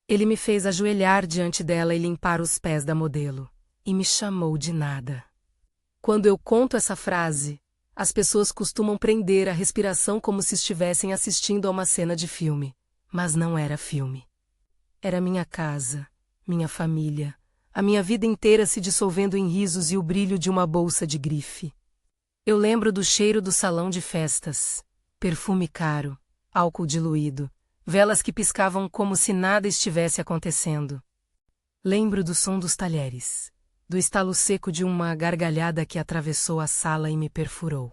Ele me fez ajoelhar diante dela e limpar os pés da modelo, e me chamou de nada. Quando eu conto essa frase, as pessoas costumam prender a respiração como se estivessem assistindo a uma cena de filme, mas não era filme. Era minha casa, minha família, a minha vida inteira se dissolvendo em risos e o brilho de uma bolsa de grife. Eu lembro do cheiro do salão de festas, perfume caro, álcool diluído, velas que piscavam como se nada estivesse acontecendo. Lembro do som dos talheres, do estalo seco de uma gargalhada que atravessou a sala e me perfurou.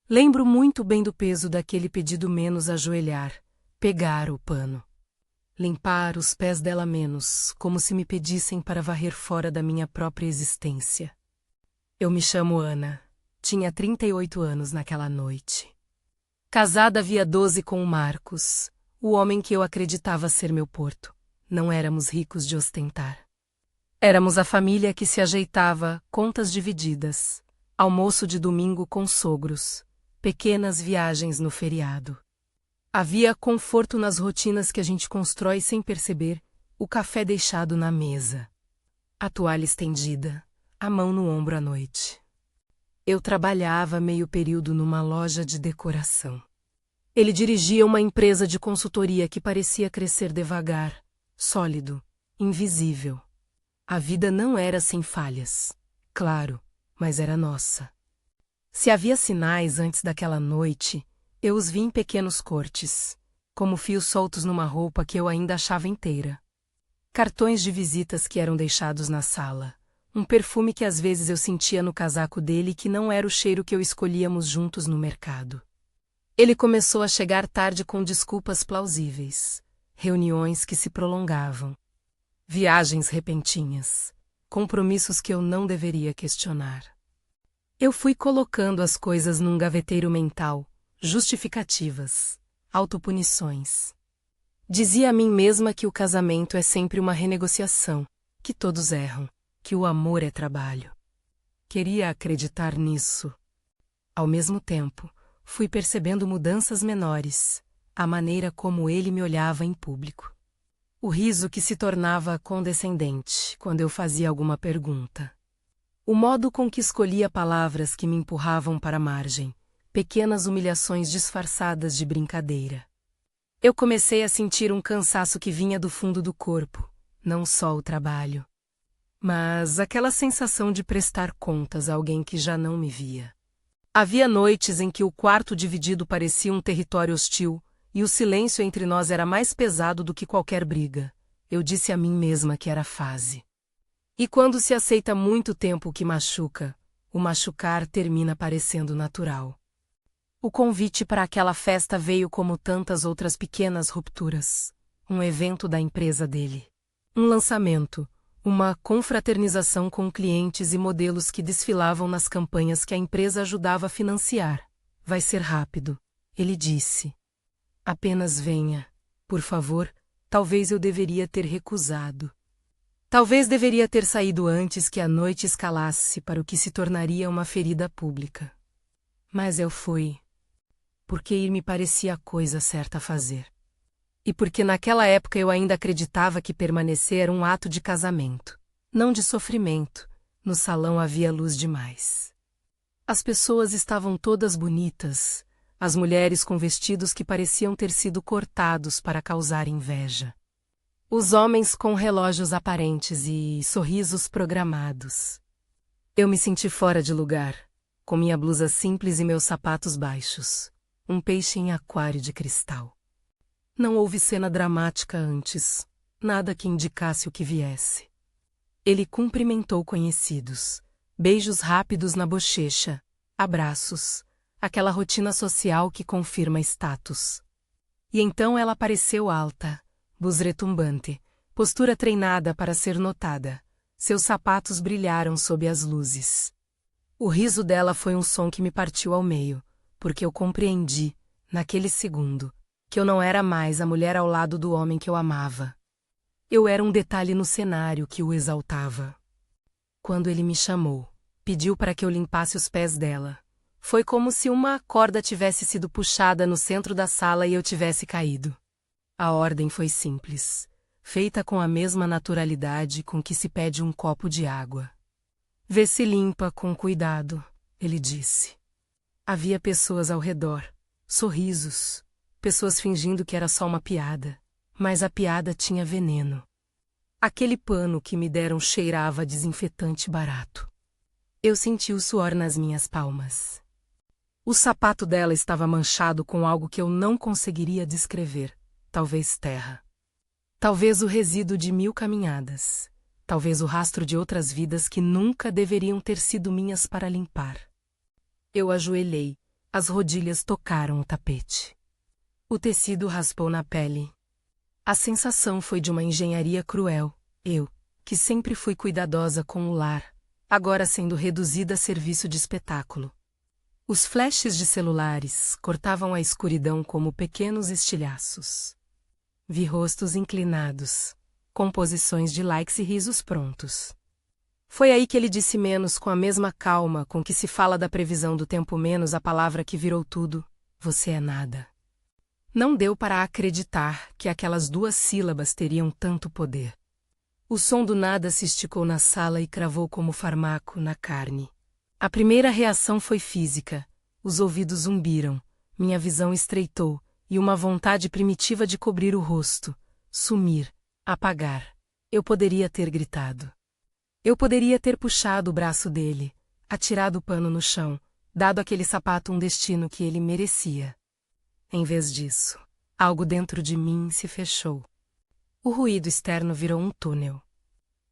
Lembro muito bem do peso daquele pedido menos ajoelhar, pegar o pano. Limpar os pés dela menos, como se me pedissem para varrer fora da minha própria existência. Eu me chamo Ana. Tinha 38 anos naquela noite. Casada havia 12 com o Marcos, o homem que eu acreditava ser meu porto. Não éramos ricos de ostentar. Éramos a família que se ajeitava, contas divididas, almoço de domingo com sogros, pequenas viagens no feriado. Havia conforto nas rotinas que a gente constrói sem perceber, o café deixado na mesa, a toalha estendida, a mão no ombro à noite. Eu trabalhava meio período numa loja de decoração. Ele dirigia uma empresa de consultoria que parecia crescer devagar, sólido, invisível. A vida não era sem falhas, claro, mas era nossa. Se havia sinais antes daquela noite, eu os vi em pequenos cortes, como fios soltos numa roupa que eu ainda achava inteira. Cartões de visitas que eram deixados na sala. Um perfume que às vezes eu sentia no casaco dele e que não era o cheiro que eu escolhíamos juntos no mercado. Ele começou a chegar tarde com desculpas plausíveis, reuniões que se prolongavam, viagens repentinas, compromissos que eu não deveria questionar. Eu fui colocando as coisas num gaveteiro mental, justificativas, autopunições. Dizia a mim mesma que o casamento é sempre uma renegociação, que todos erram, que o amor é trabalho. Queria acreditar nisso. Ao mesmo tempo, fui percebendo mudanças menores, a maneira como ele me olhava em público. O riso que se tornava condescendente quando eu fazia alguma pergunta. O modo com que escolhia palavras que me empurravam para a margem, pequenas humilhações disfarçadas de brincadeira. Eu comecei a sentir um cansaço que vinha do fundo do corpo, não só o trabalho, mas aquela sensação de prestar contas a alguém que já não me via. Havia noites em que o quarto dividido parecia um território hostil e o silêncio entre nós era mais pesado do que qualquer briga. Eu disse a mim mesma que era fase. E quando se aceita muito tempo o que machuca, o machucar termina parecendo natural. O convite para aquela festa veio como tantas outras pequenas rupturas. Um evento da empresa dele. Um lançamento. Uma confraternização com clientes e modelos que desfilavam nas campanhas que a empresa ajudava a financiar. Vai ser rápido, ele disse. Apenas venha, por favor. Talvez eu deveria ter recusado. Talvez deveria ter saído antes que a noite escalasse para o que se tornaria uma ferida pública. Mas eu fui. Porque ir me parecia a coisa certa a fazer. E porque naquela época eu ainda acreditava que permanecer era um ato de casamento, não de sofrimento. No salão havia luz demais. As pessoas estavam todas bonitas, as mulheres com vestidos que pareciam ter sido cortados para causar inveja. Os homens com relógios aparentes e sorrisos programados. Eu me senti fora de lugar, com minha blusa simples e meus sapatos baixos, um peixe em aquário de cristal. Não houve cena dramática antes, nada que indicasse o que viesse. Ele cumprimentou conhecidos, beijos rápidos na bochecha, abraços, aquela rotina social que confirma status. E então ela apareceu alta, voz retumbante, postura treinada para ser notada. Seus sapatos brilharam sob as luzes. O riso dela foi um som que me partiu ao meio, porque eu compreendi, naquele segundo, que eu não era mais a mulher ao lado do homem que eu amava. Eu era um detalhe no cenário que o exaltava. Quando ele me chamou, pediu para que eu limpasse os pés dela. Foi como se uma corda tivesse sido puxada no centro da sala e eu tivesse caído. A ordem foi simples. feita com a mesma naturalidade com que se pede um copo de água. Vê se limpa com cuidado, ele disse. Havia pessoas ao redor, sorrisos, pessoas fingindo que era só uma piada, mas a piada tinha veneno. Aquele pano que me deram cheirava a desinfetante barato. Eu senti o suor nas minhas palmas. O sapato dela estava manchado com algo que eu não conseguiria descrever, talvez terra. Talvez o resíduo de 1000 caminhadas. Talvez o rastro de outras vidas que nunca deveriam ter sido minhas para limpar. Eu ajoelhei, as rodilhas tocaram o tapete. O tecido raspou na pele. A sensação foi de uma engenharia cruel. Eu, que sempre fui cuidadosa com o lar, agora sendo reduzida a serviço de espetáculo. Os flashes de celulares cortavam a escuridão como pequenos estilhaços. Vi rostos inclinados, composições de likes e risos prontos. Foi aí que ele disse menos com a mesma calma com que se fala da previsão do tempo menos a palavra que virou tudo: você é nada. Não deu para acreditar que aquelas 2 sílabas teriam tanto poder. O som do nada se esticou na sala e cravou como farmaco na carne. A primeira reação foi física. Os ouvidos zumbiram, minha visão estreitou, e uma vontade primitiva de cobrir o rosto, sumir, apagar. Eu poderia ter gritado. Eu poderia ter puxado o braço dele, atirado o pano no chão, dado àquele sapato um destino que ele merecia. Em vez disso, algo dentro de mim se fechou. O ruído externo virou um túnel.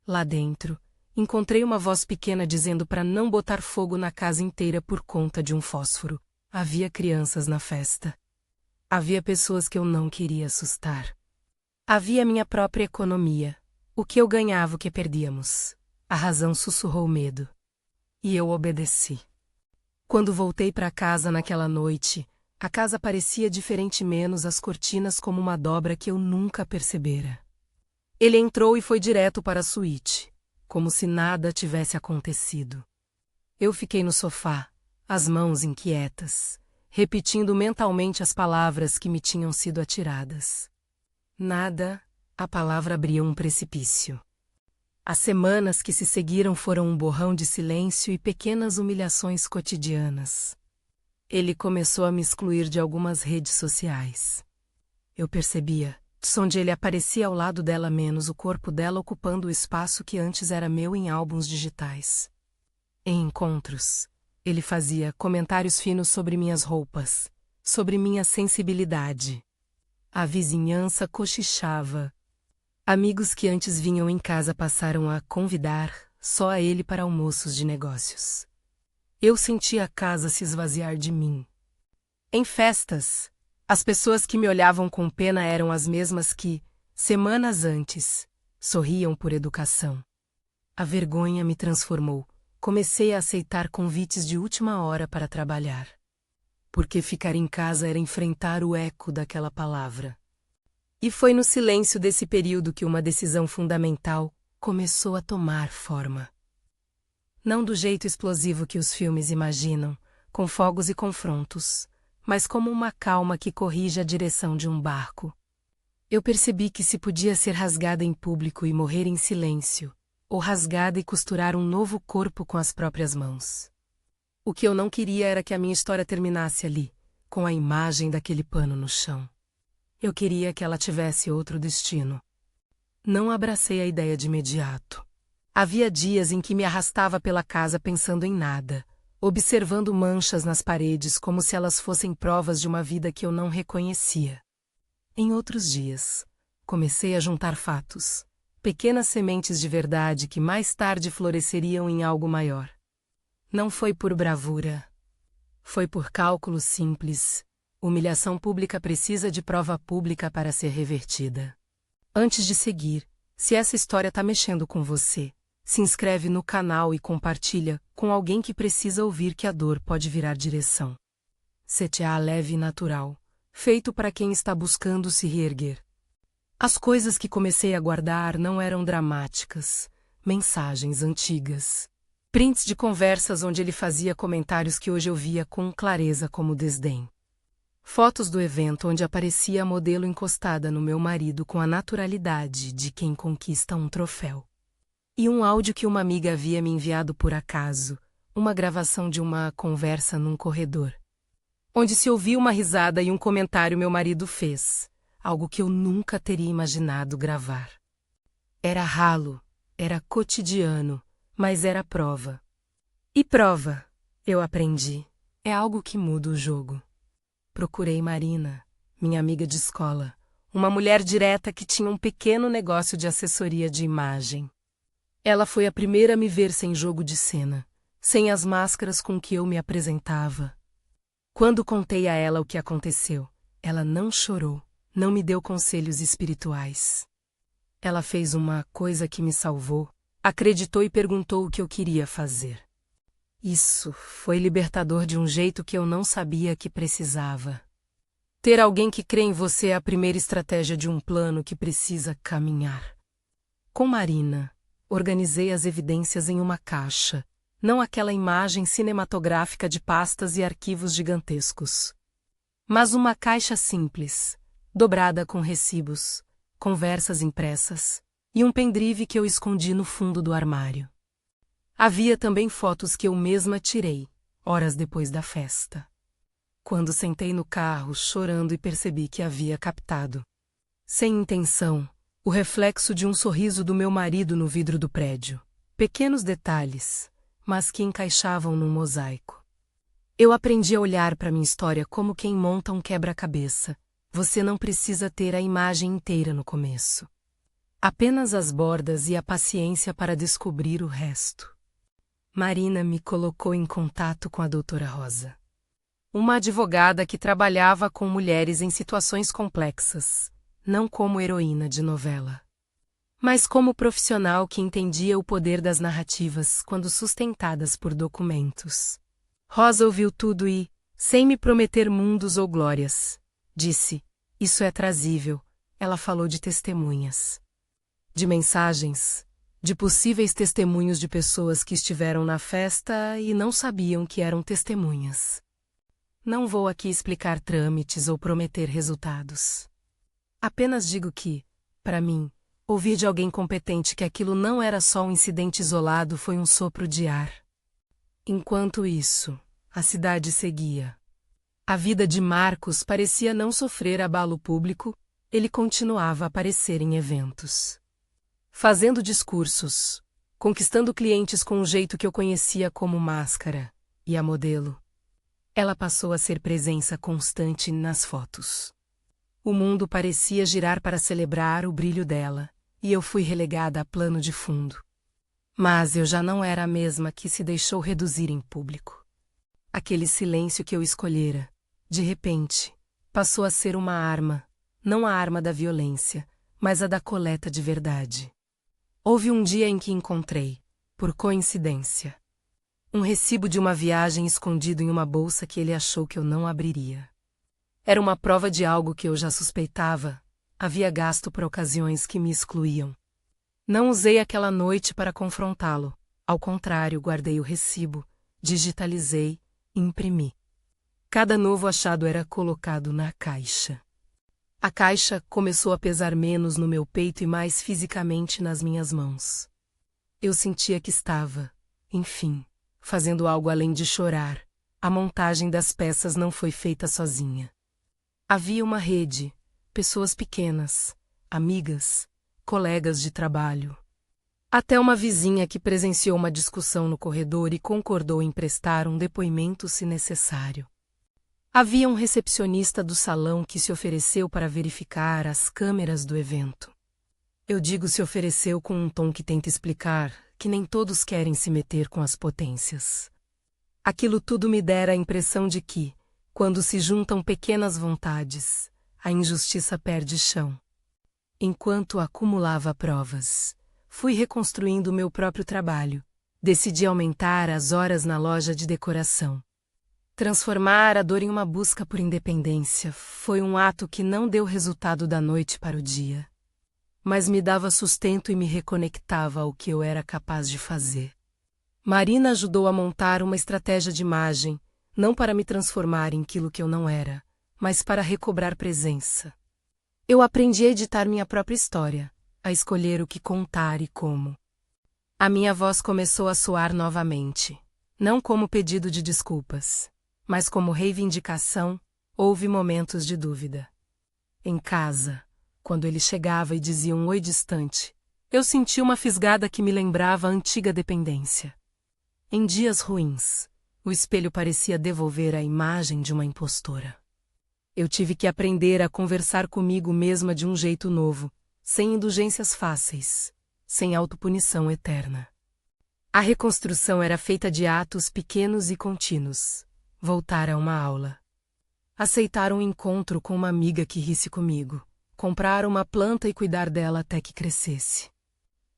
Lá dentro, encontrei uma voz pequena dizendo para não botar fogo na casa inteira por conta de um fósforo. Havia crianças na festa. Havia pessoas que eu não queria assustar. Havia minha própria economia. O que eu ganhava, o que perdíamos. A razão sussurrou medo. E eu obedeci. Quando voltei para casa naquela noite, a casa parecia diferente, menos as cortinas como uma dobra que eu nunca percebera. Ele entrou e foi direto para a suíte, como se nada tivesse acontecido. Eu fiquei no sofá, as mãos inquietas, repetindo mentalmente as palavras que me tinham sido atiradas. Nada, a palavra abria um precipício. As semanas que se seguiram foram um borrão de silêncio e pequenas humilhações cotidianas. Ele começou a me excluir de algumas redes sociais. Eu percebia, onde ele aparecia ao lado dela menos o corpo dela ocupando o espaço que antes era meu em álbuns digitais. Em encontros, ele fazia comentários finos sobre minhas roupas, sobre minha sensibilidade. A vizinhança cochichava. Amigos que antes vinham em casa passaram a convidar só a ele para almoços de negócios. Eu sentia a casa se esvaziar de mim. Em festas, as pessoas que me olhavam com pena eram as mesmas que, semanas antes, sorriam por educação. A vergonha me transformou. Comecei a aceitar convites de última hora para trabalhar. Porque ficar em casa era enfrentar o eco daquela palavra. E foi no silêncio desse período que uma decisão fundamental começou a tomar forma. Não do jeito explosivo que os filmes imaginam, com fogos e confrontos, mas como uma calma que corrige a direção de um barco. Eu percebi que se podia ser rasgada em público e morrer em silêncio, ou rasgada e costurar um novo corpo com as próprias mãos. O que eu não queria era que a minha história terminasse ali, com a imagem daquele pano no chão. Eu queria que ela tivesse outro destino. Não abracei a ideia de imediato. Havia dias em que me arrastava pela casa pensando em nada, observando manchas nas paredes como se elas fossem provas de uma vida que eu não reconhecia. Em outros dias, comecei a juntar fatos, pequenas sementes de verdade que mais tarde floresceriam em algo maior. Não foi por bravura. Foi por cálculo simples. Humilhação pública precisa de prova pública para ser revertida. Antes de seguir, se essa história está mexendo com você, se inscreve no canal e compartilha com alguém que precisa ouvir que a dor pode virar direção. CTA leve e natural, feito para quem está buscando se reerguer. As coisas que comecei a guardar não eram dramáticas, mensagens antigas. Prints de conversas onde ele fazia comentários que hoje eu via com clareza como desdém. Fotos do evento onde aparecia a modelo encostada no meu marido com a naturalidade de quem conquista um troféu. E um áudio que uma amiga havia me enviado por acaso, uma gravação de uma conversa num corredor, onde se ouvia uma risada e um comentário meu marido fez, algo que eu nunca teria imaginado gravar. Era ralo, era cotidiano, mas era prova. E prova, eu aprendi, é algo que muda o jogo. Procurei Marina, minha amiga de escola, uma mulher direta que tinha um pequeno negócio de assessoria de imagem. Ela foi a primeira a me ver sem jogo de cena, sem as máscaras com que eu me apresentava. Quando contei a ela o que aconteceu, ela não chorou, não me deu conselhos espirituais. Ela fez uma coisa que me salvou, acreditou e perguntou o que eu queria fazer. Isso foi libertador de um jeito que eu não sabia que precisava. Ter alguém que crê em você é a primeira estratégia de um plano que precisa caminhar. Com Marina, organizei as evidências em uma caixa, não aquela imagem cinematográfica de pastas e arquivos gigantescos, mas uma caixa simples, dobrada com recibos, conversas impressas e um pendrive que eu escondi no fundo do armário. Havia também fotos que eu mesma tirei, horas depois da festa. Quando sentei no carro, chorando e percebi que havia captado, sem intenção, o reflexo de um sorriso do meu marido no vidro do prédio. Pequenos detalhes, mas que encaixavam num mosaico. Eu aprendi a olhar para minha história como quem monta um quebra-cabeça. Você não precisa ter a imagem inteira no começo. Apenas as bordas e a paciência para descobrir o resto. Marina me colocou em contato com a doutora Rosa, uma advogada que trabalhava com mulheres em situações complexas, não como heroína de novela, mas como profissional que entendia o poder das narrativas quando sustentadas por documentos. Rosa ouviu tudo e, sem me prometer mundos ou glórias, disse: "Isso é trazível." Ela falou de testemunhas, de mensagens, de possíveis testemunhos de pessoas que estiveram na festa e não sabiam que eram testemunhas. Não vou aqui explicar trâmites ou prometer resultados. Apenas digo que, para mim, ouvir de alguém competente que aquilo não era só um incidente isolado foi um sopro de ar. Enquanto isso, a cidade seguia. A vida de Marcos parecia não sofrer abalo público, ele continuava a aparecer em eventos, fazendo discursos, conquistando clientes com um jeito que eu conhecia como máscara, e a modelo. Ela passou a ser presença constante nas fotos. O mundo parecia girar para celebrar o brilho dela, e eu fui relegada a plano de fundo. Mas eu já não era a mesma que se deixou reduzir em público. Aquele silêncio que eu escolhera, de repente, passou a ser uma arma, não a arma da violência, mas a da coleta de verdade. Houve um dia em que encontrei, por coincidência, um recibo de uma viagem escondido em uma bolsa que ele achou que eu não abriria. Era uma prova de algo que eu já suspeitava, havia gasto por ocasiões que me excluíam. Não usei aquela noite para confrontá-lo, ao contrário, guardei o recibo, digitalizei e imprimi. Cada novo achado era colocado na caixa. A caixa começou a pesar menos no meu peito e mais fisicamente nas minhas mãos. Eu sentia que estava, enfim, fazendo algo além de chorar. A montagem das peças não foi feita sozinha. Havia uma rede, pessoas pequenas, amigas, colegas de trabalho. Até uma vizinha que presenciou uma discussão no corredor e concordou em prestar um depoimento se necessário. Havia um recepcionista do salão que se ofereceu para verificar as câmeras do evento. Eu digo se ofereceu com um tom que tenta explicar que nem todos querem se meter com as potências. Aquilo tudo me dera a impressão de que, quando se juntam pequenas vontades, a injustiça perde chão. Enquanto acumulava provas, fui reconstruindo meu próprio trabalho. Decidi aumentar as horas na loja de decoração. Transformar a dor em uma busca por independência foi um ato que não deu resultado da noite para o dia, mas me dava sustento e me reconectava ao que eu era capaz de fazer. Marina ajudou a montar uma estratégia de imagem, não para me transformar em aquilo que eu não era, mas para recobrar presença. Eu aprendi a editar minha própria história, a escolher o que contar e como. A minha voz começou a soar novamente, não como pedido de desculpas, mas como reivindicação. Houve momentos de dúvida. Em casa, quando ele chegava e dizia um oi distante, eu sentia uma fisgada que me lembrava a antiga dependência. Em dias ruins, o espelho parecia devolver a imagem de uma impostora. Eu tive que aprender a conversar comigo mesma de um jeito novo, sem indulgências fáceis, sem autopunição eterna. A reconstrução era feita de atos pequenos e contínuos. Voltar a uma aula. Aceitar um encontro com uma amiga que risse comigo. Comprar uma planta e cuidar dela até que crescesse.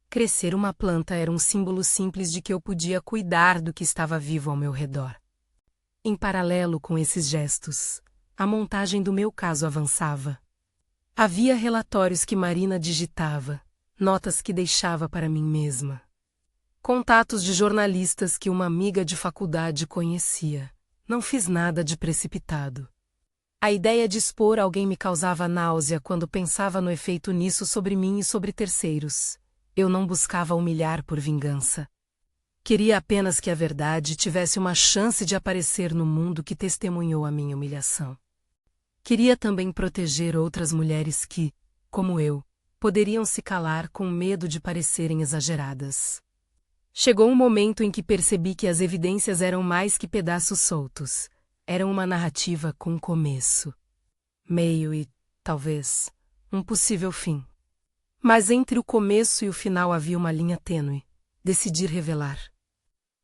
Crescer uma planta era um símbolo simples de que eu podia cuidar do que estava vivo ao meu redor. Em paralelo com esses gestos, a montagem do meu caso avançava. Havia relatórios que Marina digitava, notas que deixava para mim mesma. Contatos de jornalistas que uma amiga de faculdade conhecia. Não fiz nada de precipitado. A ideia de expor alguém me causava náusea quando pensava no efeito nisso sobre mim e sobre terceiros. Eu não buscava humilhar por vingança. Queria apenas que a verdade tivesse uma chance de aparecer no mundo que testemunhou a minha humilhação. Queria também proteger outras mulheres que, como eu, poderiam se calar com medo de parecerem exageradas. Chegou um momento em que percebi que as evidências eram mais que pedaços soltos. Eram uma narrativa com começo, meio e, talvez, um possível fim. Mas entre o começo e o final havia uma linha tênue. Decidi revelar.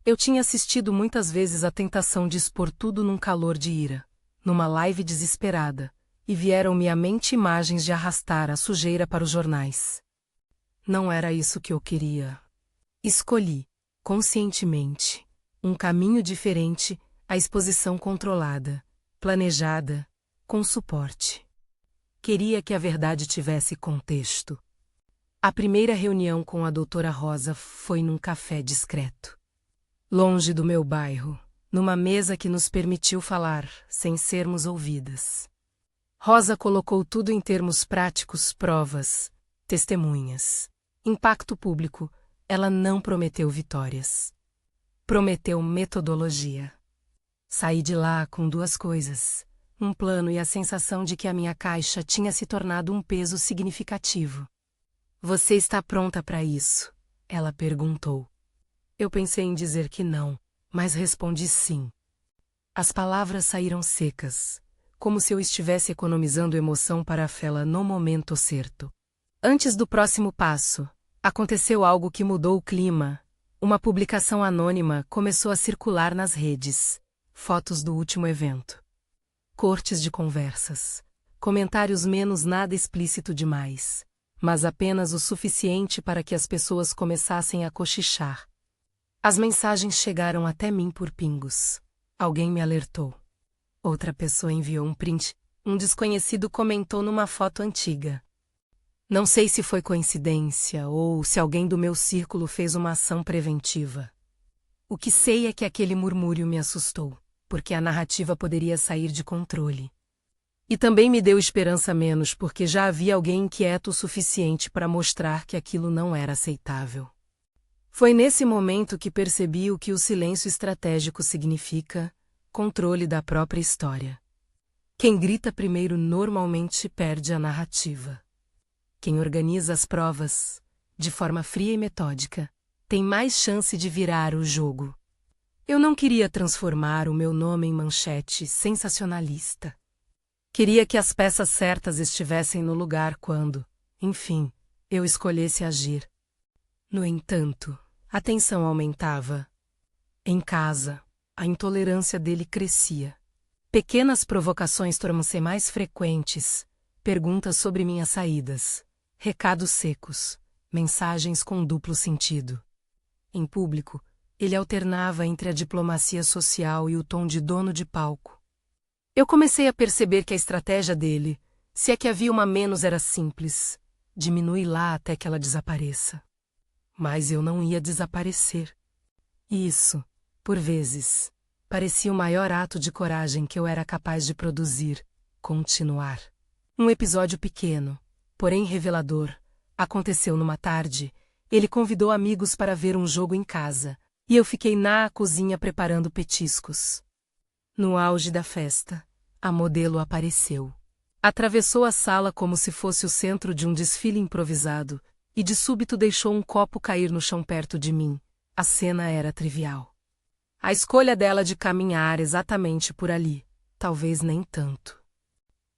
Eu tinha assistido muitas vezes à tentação de expor tudo num calor de ira, numa live desesperada, e vieram-me à mente imagens de arrastar a sujeira para os jornais. Não era isso que eu queria. Escolhi, conscientemente, um caminho diferente, a exposição controlada, planejada, com suporte. Queria que a verdade tivesse contexto. A primeira reunião com a doutora Rosa foi num café discreto. Longe do meu bairro, numa mesa que nos permitiu falar, sem sermos ouvidas. Rosa colocou tudo em termos práticos, provas, testemunhas, impacto público. Ela não prometeu vitórias. Prometeu metodologia. Saí de lá com duas coisas: um plano e a sensação de que a minha caixa tinha se tornado um peso significativo. Você está pronta para isso? Ela perguntou. Eu pensei em dizer que não, mas respondi sim. As palavras saíram secas, como se eu estivesse economizando emoção para a fala no momento certo. Antes do próximo passo, aconteceu algo que mudou o clima. Uma publicação anônima começou a circular nas redes. Fotos do último evento. Cortes de conversas. Comentários menos nada explícito demais, mas apenas o suficiente para que as pessoas começassem a cochichar. As mensagens chegaram até mim por pingos. Alguém me alertou. Outra pessoa enviou um print. Um desconhecido comentou numa foto antiga. Não sei se foi coincidência ou se alguém do meu círculo fez uma ação preventiva. O que sei é que aquele murmúrio me assustou, porque a narrativa poderia sair de controle. E também me deu esperança menos, porque já havia alguém inquieto o suficiente para mostrar que aquilo não era aceitável. Foi nesse momento que percebi o que o silêncio estratégico significa: controle da própria história. Quem grita primeiro normalmente perde a narrativa. Quem organiza as provas, de forma fria e metódica, tem mais chance de virar o jogo. Eu não queria transformar o meu nome em manchete sensacionalista. Queria que as peças certas estivessem no lugar quando, enfim, eu escolhesse agir. No entanto, a tensão aumentava. Em casa, a intolerância dele crescia. Pequenas provocações tornam-se mais frequentes, perguntas sobre minhas saídas, recados secos, mensagens com duplo sentido. Em público, ele alternava entre a diplomacia social e o tom de dono de palco. Eu comecei a perceber que a estratégia dele, se é que havia uma menos, era simples: diminui lá até que ela desapareça. Mas eu não ia desaparecer. Isso, por vezes, parecia o maior ato de coragem que eu era capaz de produzir, continuar. Um episódio pequeno, porém revelador, aconteceu numa tarde. Ele convidou amigos para ver um jogo em casa, e eu fiquei na cozinha preparando petiscos. No auge da festa, a modelo apareceu. Atravessou a sala como se fosse o centro de um desfile improvisado, e de súbito deixou um copo cair no chão perto de mim. A cena era trivial. A escolha dela de caminhar exatamente por ali, talvez nem tanto.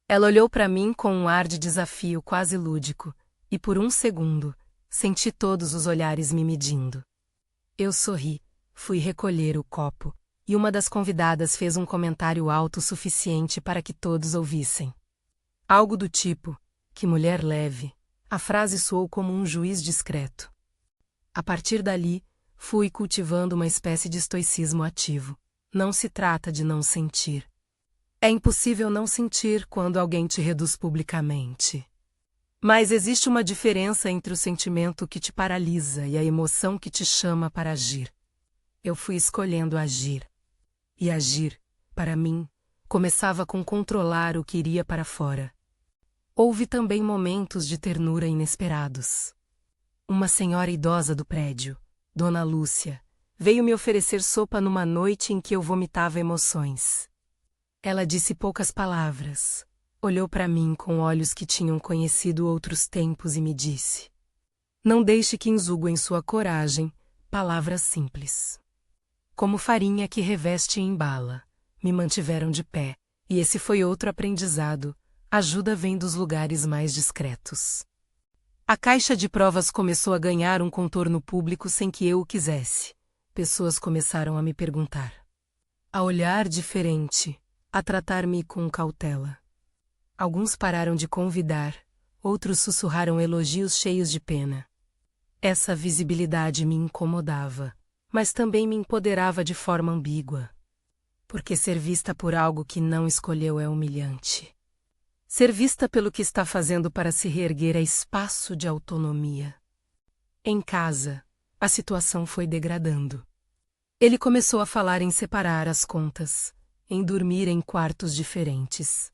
Ela olhou para mim com um ar de desafio quase lúdico, e por um segundo, senti todos os olhares me medindo. Eu sorri, fui recolher o copo, e uma das convidadas fez um comentário alto o suficiente para que todos ouvissem. Algo do tipo, que mulher leve. A frase soou como um juiz discreto. A partir dali, fui cultivando uma espécie de estoicismo ativo. Não se trata de não sentir. É impossível não sentir quando alguém te reduz publicamente. Mas existe uma diferença entre o sentimento que te paralisa e a emoção que te chama para agir. Eu fui escolhendo agir. E agir, para mim, começava com controlar o que iria para fora. Houve também momentos de ternura inesperados. Uma senhora idosa do prédio, Dona Lúcia, veio me oferecer sopa numa noite em que eu vomitava emoções. Ela disse poucas palavras, olhou para mim com olhos que tinham conhecido outros tempos e me disse: "Não deixe que insuguem sua coragem, palavras simples. Como farinha que reveste e embala, me mantiveram de pé, e esse foi outro aprendizado, ajuda vem dos lugares mais discretos." A caixa de provas começou a ganhar um contorno público sem que eu o quisesse. Pessoas começaram a me perguntar, a olhar diferente, a tratar-me com cautela. Alguns pararam de convidar, outros sussurraram elogios cheios de pena. Essa visibilidade me incomodava, mas também me empoderava de forma ambígua. Porque ser vista por algo que não escolheu é humilhante. Ser vista pelo que está fazendo para se reerguer é espaço de autonomia. Em casa, a situação foi degradando. Ele começou a falar em separar as contas, em dormir em quartos diferentes.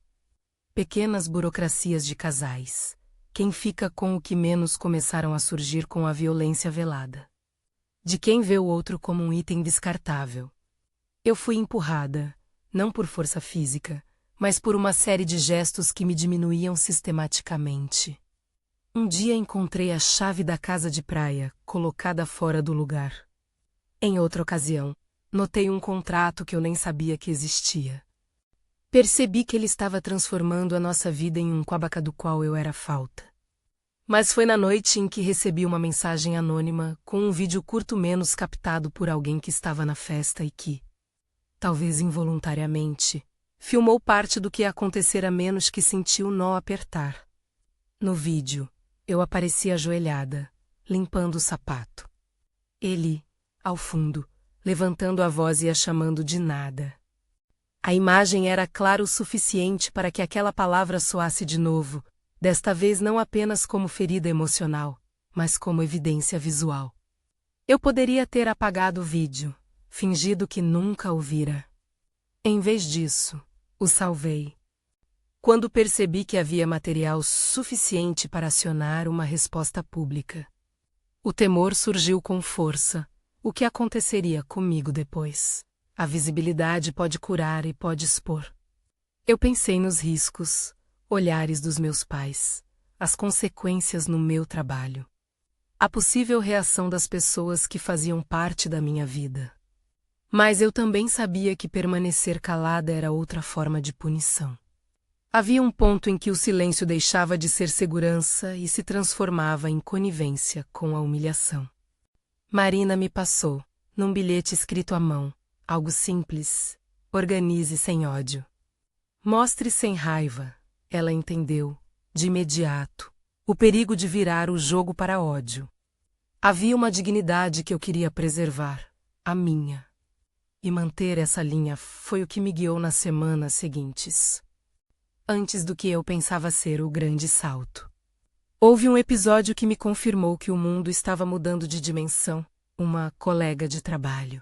Pequenas burocracias de casais. Quem fica com o que menos começaram a surgir com a violência velada. De quem vê o outro como um item descartável. Eu fui empurrada, não por força física, mas por uma série de gestos que me diminuíam sistematicamente. Um dia encontrei a chave da casa de praia, colocada fora do lugar. Em outra ocasião, notei um contrato que eu nem sabia que existia. Percebi que ele estava transformando a nossa vida em um quabaca do qual eu era falta. Mas foi na noite em que recebi uma mensagem anônima com um vídeo curto menos captado por alguém que estava na festa e que, talvez involuntariamente, filmou parte do que ia acontecer a menos que senti o nó apertar. No vídeo, eu apareci ajoelhada, limpando o sapato. Ele, ao fundo, levantando a voz e a chamando de nada. A imagem era clara o suficiente para que aquela palavra soasse de novo, desta vez não apenas como ferida emocional, mas como evidência visual. Eu poderia ter apagado o vídeo, fingido que nunca o vira. Em vez disso, o salvei. Quando percebi que havia material suficiente para acionar uma resposta pública. O temor surgiu com força. O que aconteceria comigo depois? A visibilidade pode curar e pode expor. Eu pensei nos riscos, olhares dos meus pais, as consequências no meu trabalho. A possível reação das pessoas que faziam parte da minha vida. Mas eu também sabia que permanecer calada era outra forma de punição. Havia um ponto em que o silêncio deixava de ser segurança e se transformava em conivência com a humilhação. Marina me passou, num bilhete escrito à mão, algo simples: organize sem ódio. Mostre sem raiva. Ela entendeu, de imediato, o perigo de virar o jogo para ódio. Havia uma dignidade que eu queria preservar, a minha. E manter essa linha foi o que me guiou nas semanas seguintes. Antes do que eu pensava ser o grande salto. Houve um episódio que me confirmou que o mundo estava mudando de dimensão. Uma colega de trabalho,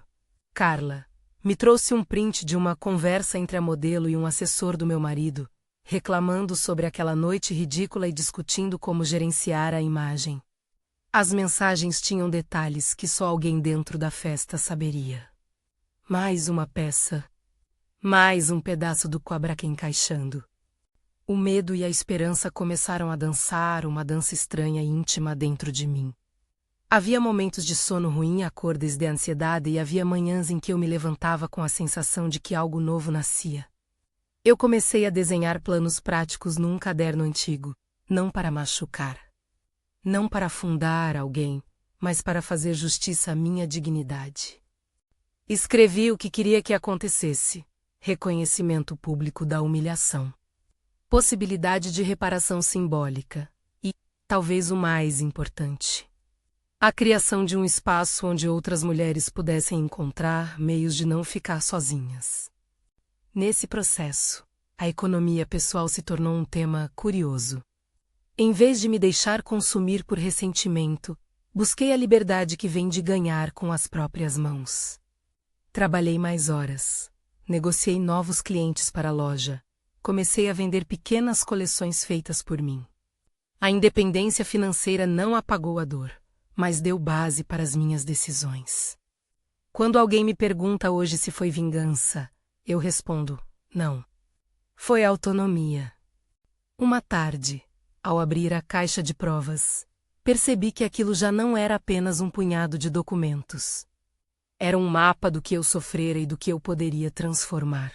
Carla, me trouxe um print de uma conversa entre a modelo e um assessor do meu marido, reclamando sobre aquela noite ridícula e discutindo como gerenciar a imagem. As mensagens tinham detalhes que só alguém dentro da festa saberia. Mais uma peça. Mais um pedaço do quebra-queixo encaixando. O medo e a esperança começaram a dançar uma dança estranha e íntima dentro de mim. Havia momentos de sono ruim, acordes de ansiedade e havia manhãs em que eu me levantava com a sensação de que algo novo nascia. Eu comecei a desenhar planos práticos num caderno antigo, não para machucar. Não para afundar alguém, mas para fazer justiça à minha dignidade. Escrevi o que queria que acontecesse: reconhecimento público da humilhação. Possibilidade de reparação simbólica e, talvez o mais importante, a criação de um espaço onde outras mulheres pudessem encontrar meios de não ficar sozinhas. Nesse processo, a economia pessoal se tornou um tema curioso. Em vez de me deixar consumir por ressentimento, busquei a liberdade que vem de ganhar com as próprias mãos. Trabalhei mais horas, negociei novos clientes para a loja, comecei a vender pequenas coleções feitas por mim. A independência financeira não apagou a dor, mas deu base para as minhas decisões. Quando alguém me pergunta hoje se foi vingança, eu respondo: não. Foi autonomia. Uma tarde, ao abrir a caixa de provas, percebi que aquilo já não era apenas um punhado de documentos. Era um mapa do que eu sofrera e do que eu poderia transformar.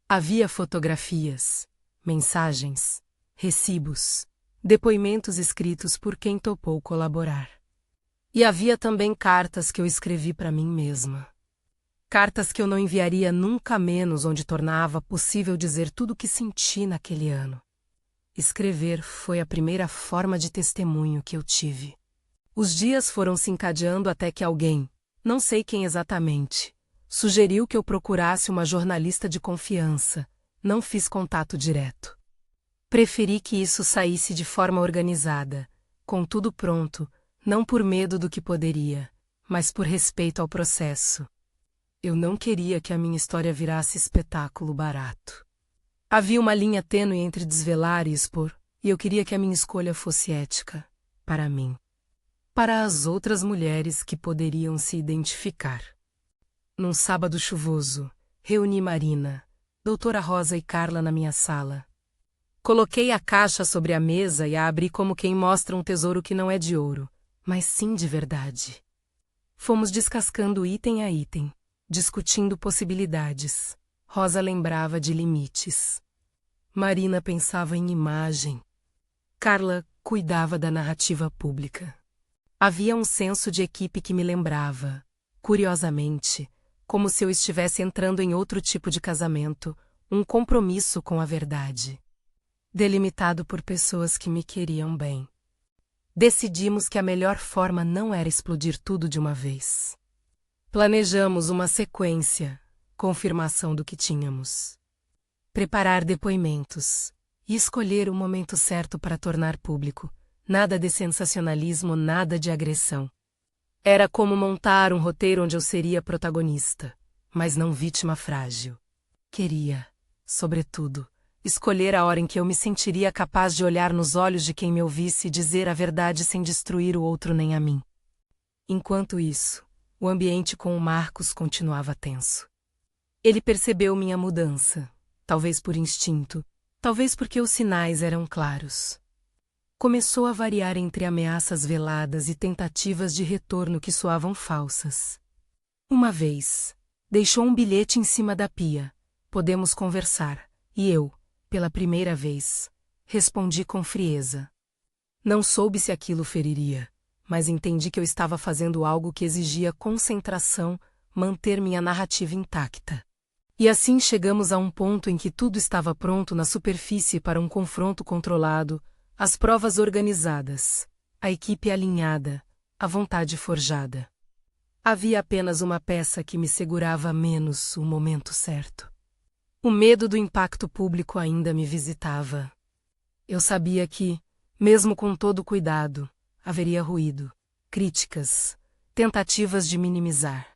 Havia fotografias, mensagens, recibos, depoimentos escritos por quem topou colaborar. E havia também cartas que eu escrevi para mim mesma. Cartas que eu não enviaria nunca menos, onde tornava possível dizer tudo o que senti naquele ano. Escrever foi a primeira forma de testemunho que eu tive. Os dias foram se encadeando até que alguém, não sei quem exatamente, sugeriu que eu procurasse uma jornalista de confiança. Não fiz contato direto. Preferi que isso saísse de forma organizada, com tudo pronto, não por medo do que poderia, mas por respeito ao processo. Eu não queria que a minha história virasse espetáculo barato. Havia uma linha tênue entre desvelar e expor, e eu queria que a minha escolha fosse ética, para mim. Para as outras mulheres que poderiam se identificar. Num sábado chuvoso, reuni Marina, Doutora Rosa e Carla na minha sala. Coloquei a caixa sobre a mesa e a abri como quem mostra um tesouro que não é de ouro, mas sim de verdade. Fomos descascando item a item, discutindo possibilidades. Rosa lembrava de limites. Marina pensava em imagem. Carla cuidava da narrativa pública. Havia um senso de equipe que me lembrava, curiosamente, como se eu estivesse entrando em outro tipo de casamento, um compromisso com a verdade. Delimitado por pessoas que me queriam bem. Decidimos que a melhor forma não era explodir tudo de uma vez. Planejamos uma sequência, confirmação do que tínhamos. Preparar depoimentos e escolher o momento certo para tornar público. Nada de sensacionalismo, nada de agressão. Era como montar um roteiro onde eu seria protagonista, mas não vítima frágil. Queria, sobretudo, escolher a hora em que eu me sentiria capaz de olhar nos olhos de quem me ouvisse e dizer a verdade sem destruir o outro nem a mim. Enquanto isso, o ambiente com o Marcos continuava tenso. Ele percebeu minha mudança, talvez por instinto, talvez porque os sinais eram claros. Começou a variar entre ameaças veladas e tentativas de retorno que soavam falsas. Uma vez, deixou um bilhete em cima da pia. Podemos conversar. E eu, pela primeira vez, respondi com frieza. Não soube se aquilo feriria, mas entendi que eu estava fazendo algo que exigia concentração, manter minha narrativa intacta. E assim chegamos a um ponto em que tudo estava pronto na superfície para um confronto controlado, as provas organizadas, a equipe alinhada, a vontade forjada. Havia apenas uma peça que me segurava menos o momento certo. O medo do impacto público ainda me visitava. Eu sabia que, mesmo com todo cuidado, haveria ruído, críticas, tentativas de minimizar.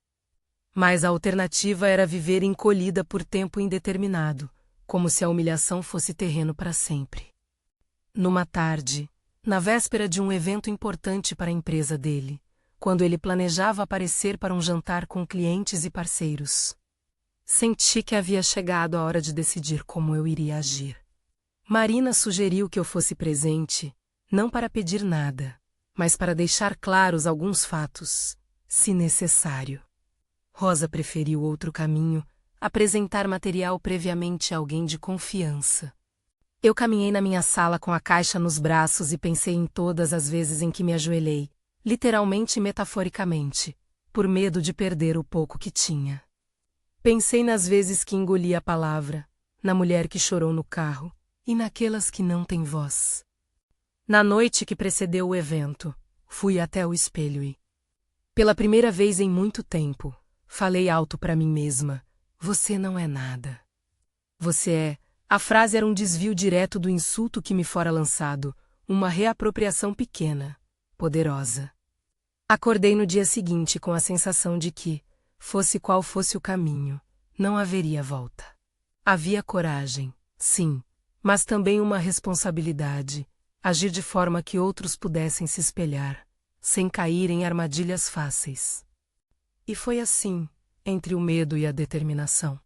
Mas a alternativa era viver encolhida por tempo indeterminado, como se a humilhação fosse terreno para sempre. Numa tarde, na véspera de um evento importante para a empresa dele, quando ele planejava aparecer para um jantar com clientes e parceiros, senti que havia chegado a hora de decidir como eu iria agir. Marina sugeriu que eu fosse presente, não para pedir nada, mas para deixar claros alguns fatos, se necessário. Rosa preferiu outro caminho, apresentar material previamente a alguém de confiança. Eu caminhei na minha sala com a caixa nos braços e pensei em todas as vezes em que me ajoelhei, literalmente e metaforicamente, por medo de perder o pouco que tinha. Pensei nas vezes que engoli a palavra, na mulher que chorou no carro e naquelas que não têm voz. Na noite que precedeu o evento, fui até o espelho e, pela primeira vez em muito tempo, falei alto para mim mesma: você não é nada. Você é. A frase era um desvio direto do insulto que me fora lançado, uma reapropriação pequena, poderosa. Acordei no dia seguinte com a sensação de que, fosse qual fosse o caminho, não haveria volta. Havia coragem, sim, mas também uma responsabilidade, agir de forma que outros pudessem se espelhar, sem cair em armadilhas fáceis. E foi assim, entre o medo e a determinação,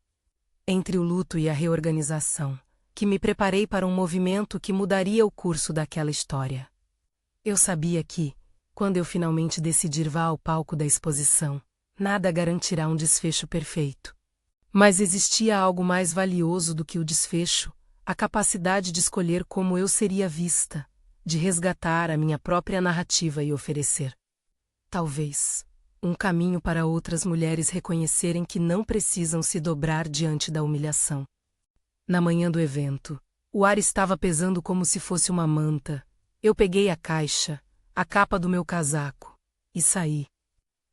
entre o luto e a reorganização, que me preparei para um movimento que mudaria o curso daquela história. Eu sabia que, quando eu finalmente decidir vá ao palco da exposição, nada garantirá um desfecho perfeito. Mas existia algo mais valioso do que o desfecho, a capacidade de escolher como eu seria vista, de resgatar a minha própria narrativa e oferecer, talvez, um caminho para outras mulheres reconhecerem que não precisam se dobrar diante da humilhação. Na manhã do evento, o ar estava pesando como se fosse uma manta. Eu peguei a caixa, a capa do meu casaco, e saí.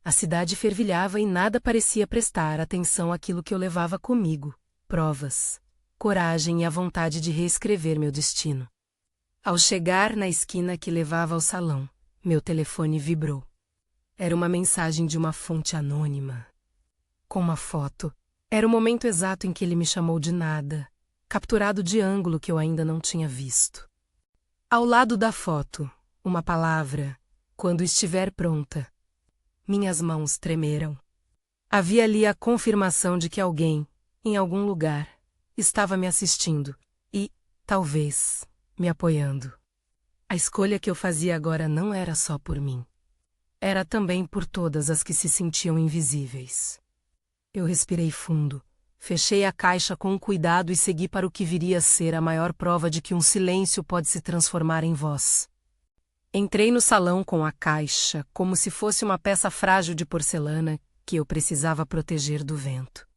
A cidade fervilhava e nada parecia prestar atenção àquilo que eu levava comigo: provas, coragem e a vontade de reescrever meu destino. Ao chegar na esquina que levava ao salão, meu telefone vibrou. Era uma mensagem de uma fonte anônima. Com uma foto, era o momento exato em que ele me chamou de nada, capturado de ângulo que eu ainda não tinha visto. Ao lado da foto, uma palavra: quando estiver pronta. Minhas mãos tremeram. Havia ali a confirmação de que alguém, em algum lugar, estava me assistindo e, talvez, me apoiando. A escolha que eu fazia agora não era só por mim. Era também por todas as que se sentiam invisíveis. Eu respirei fundo, fechei a caixa com cuidado e segui para o que viria a ser a maior prova de que um silêncio pode se transformar em voz. Entrei no salão com a caixa, como se fosse uma peça frágil de porcelana que eu precisava proteger do vento.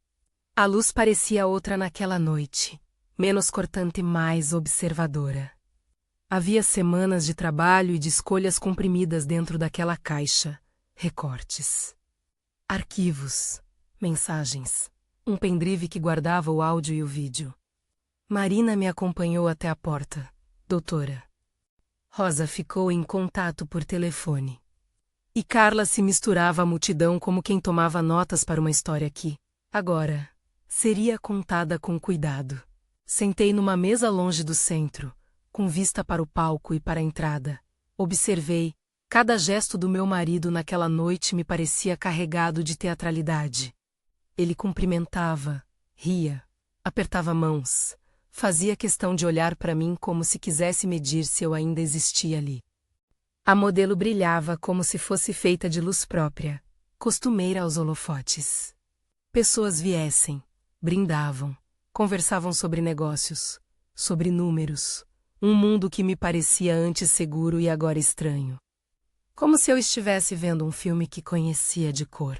A luz parecia outra naquela noite, menos cortante e mais observadora. Havia semanas de trabalho e de escolhas comprimidas dentro daquela caixa, recortes, arquivos, mensagens, um pendrive que guardava o áudio e o vídeo. Marina me acompanhou até a porta. Doutora. Rosa ficou em contato por telefone. E Carla se misturava à multidão como quem tomava notas para uma história que, agora, seria contada com cuidado. Sentei numa mesa longe do centro, com vista para o palco e para a entrada. Observei. Cada gesto do meu marido naquela noite me parecia carregado de teatralidade. Ele cumprimentava, ria, apertava mãos, fazia questão de olhar para mim como se quisesse medir se eu ainda existia ali. A modelo brilhava como se fosse feita de luz própria, costumeira aos holofotes. Pessoas viessem, brindavam, conversavam sobre negócios, sobre números, um mundo que me parecia antes seguro e agora estranho. Como se eu estivesse vendo um filme que conhecia de cor.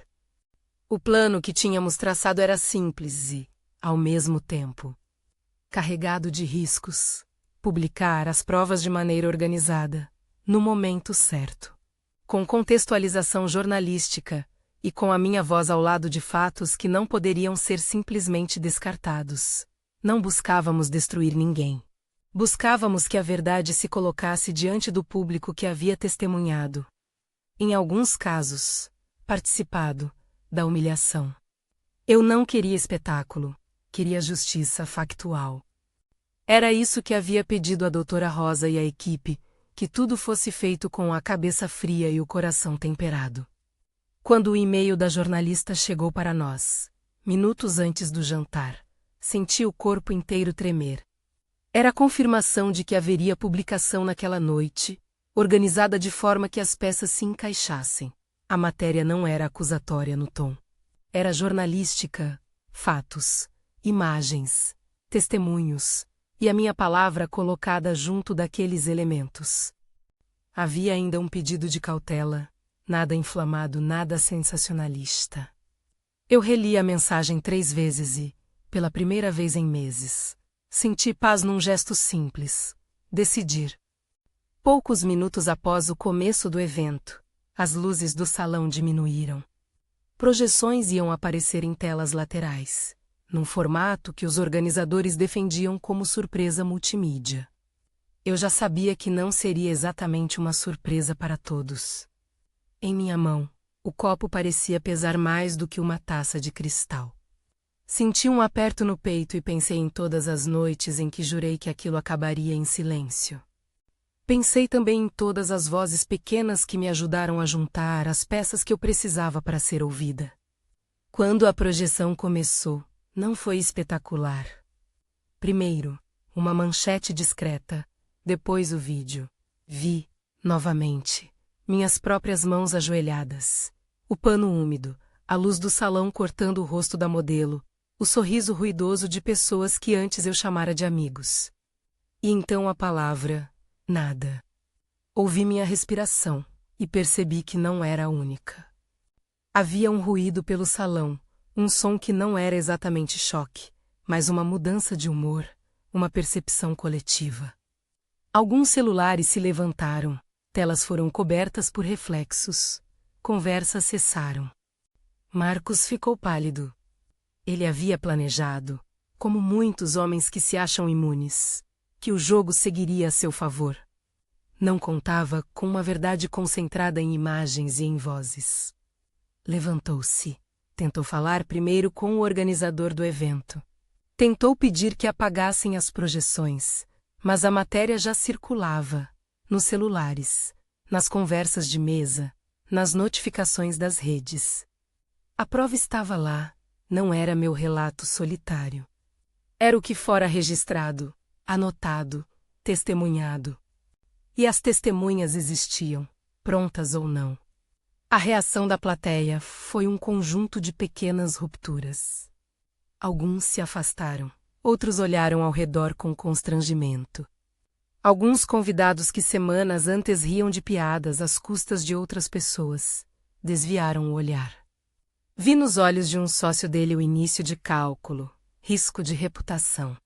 O plano que tínhamos traçado era simples e, ao mesmo tempo, carregado de riscos. Publicar as provas de maneira organizada, no momento certo, com contextualização jornalística e com a minha voz ao lado de fatos que não poderiam ser simplesmente descartados. Não buscávamos destruir ninguém. Buscávamos que a verdade se colocasse diante do público que havia testemunhado. Em alguns casos, participado da humilhação. Eu não queria espetáculo, queria justiça factual. Era isso que havia pedido a doutora Rosa e a equipe, que tudo fosse feito com a cabeça fria e o coração temperado. Quando o e-mail da jornalista chegou para nós, minutos antes do jantar, senti o corpo inteiro tremer. Era a confirmação de que haveria publicação naquela noite, organizada de forma que as peças se encaixassem. A matéria não era acusatória no tom. Era jornalística, fatos, imagens, testemunhos, e a minha palavra colocada junto daqueles elementos. Havia ainda um pedido de cautela, nada inflamado, nada sensacionalista. Eu reli a mensagem 3 vezes e, pela primeira vez em meses, senti paz num gesto simples: decidir. Poucos minutos após o começo do evento, as luzes do salão diminuíram. Projeções iam aparecer em telas laterais, num formato que os organizadores defendiam como surpresa multimídia. Eu já sabia que não seria exatamente uma surpresa para todos. Em minha mão, o copo parecia pesar mais do que uma taça de cristal. Senti um aperto no peito e pensei em todas as noites em que jurei que aquilo acabaria em silêncio. Pensei também em todas as vozes pequenas que me ajudaram a juntar as peças que eu precisava para ser ouvida. Quando a projeção começou, não foi espetacular. Primeiro, uma manchete discreta, depois o vídeo. Vi, novamente, minhas próprias mãos ajoelhadas, o pano úmido, a luz do salão cortando o rosto da modelo, o sorriso ruidoso de pessoas que antes eu chamara de amigos. E então a palavra, nada. Ouvi minha respiração e percebi que não era a única. Havia um ruído pelo salão, um som que não era exatamente choque, mas uma mudança de humor, uma percepção coletiva. Alguns celulares se levantaram, telas foram cobertas por reflexos, conversas cessaram. Marcos ficou pálido. Ele havia planejado, como muitos homens que se acham imunes, que o jogo seguiria a seu favor. Não contava com uma verdade concentrada em imagens e em vozes. Levantou-se. Tentou falar primeiro com o organizador do evento. Tentou pedir que apagassem as projeções, mas a matéria já circulava, nos celulares, nas conversas de mesa, nas notificações das redes. A prova estava lá, não era meu relato solitário. Era o que fora registrado, anotado, testemunhado. E as testemunhas existiam, prontas ou não. A reação da plateia foi um conjunto de pequenas rupturas. Alguns se afastaram, outros olharam ao redor com constrangimento. Alguns convidados que semanas antes riam de piadas às custas de outras pessoas, desviaram o olhar. Vi nos olhos de um sócio dele o início de cálculo, risco de reputação.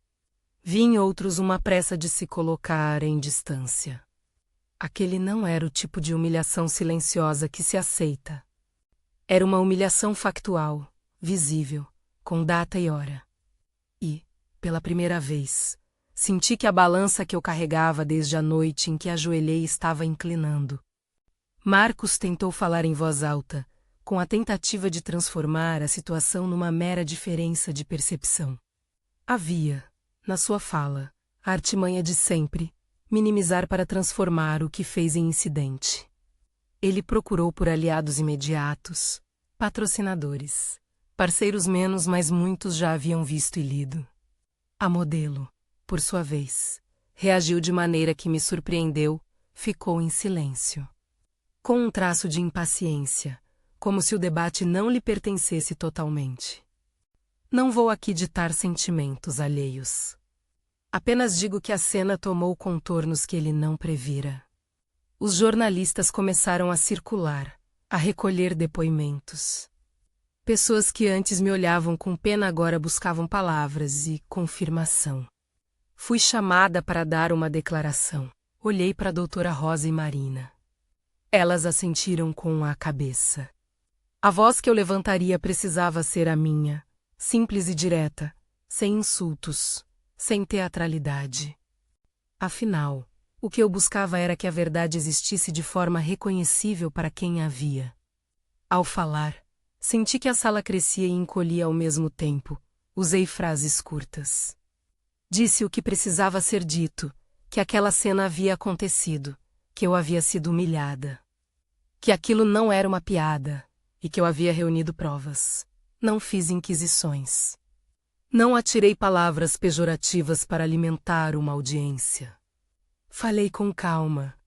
Vi em outros uma pressa de se colocar em distância. Aquele não era o tipo de humilhação silenciosa que se aceita. Era uma humilhação factual, visível, com data e hora. E, pela primeira vez, senti que a balança que eu carregava desde a noite em que ajoelhei estava inclinando. Marcos tentou falar em voz alta, com a tentativa de transformar a situação numa mera diferença de percepção. Havia, na sua fala, a artimanha de sempre, minimizar para transformar o que fez em incidente. Ele procurou por aliados imediatos, patrocinadores, parceiros menos, mas muitos já haviam visto e lido. A modelo, por sua vez, reagiu de maneira que me surpreendeu, ficou em silêncio. Com um traço de impaciência, como se o debate não lhe pertencesse totalmente. Não vou aqui ditar sentimentos alheios. Apenas digo que a cena tomou contornos que ele não previra. Os jornalistas começaram a circular, a recolher depoimentos. Pessoas que antes me olhavam com pena agora buscavam palavras e confirmação. Fui chamada para dar uma declaração. Olhei para a doutora Rosa e Marina. Elas assentiram com a cabeça. A voz que eu levantaria precisava ser a minha, simples e direta, sem insultos, sem teatralidade. Afinal, o que eu buscava era que a verdade existisse de forma reconhecível para quem a via. Ao falar, senti que a sala crescia e encolhia ao mesmo tempo. Usei frases curtas. Disse o que precisava ser dito, que aquela cena havia acontecido, que eu havia sido humilhada. Que aquilo não era uma piada, e que eu havia reunido provas. Não fiz inquisições. Não atirei palavras pejorativas para alimentar uma audiência. Falei com calma.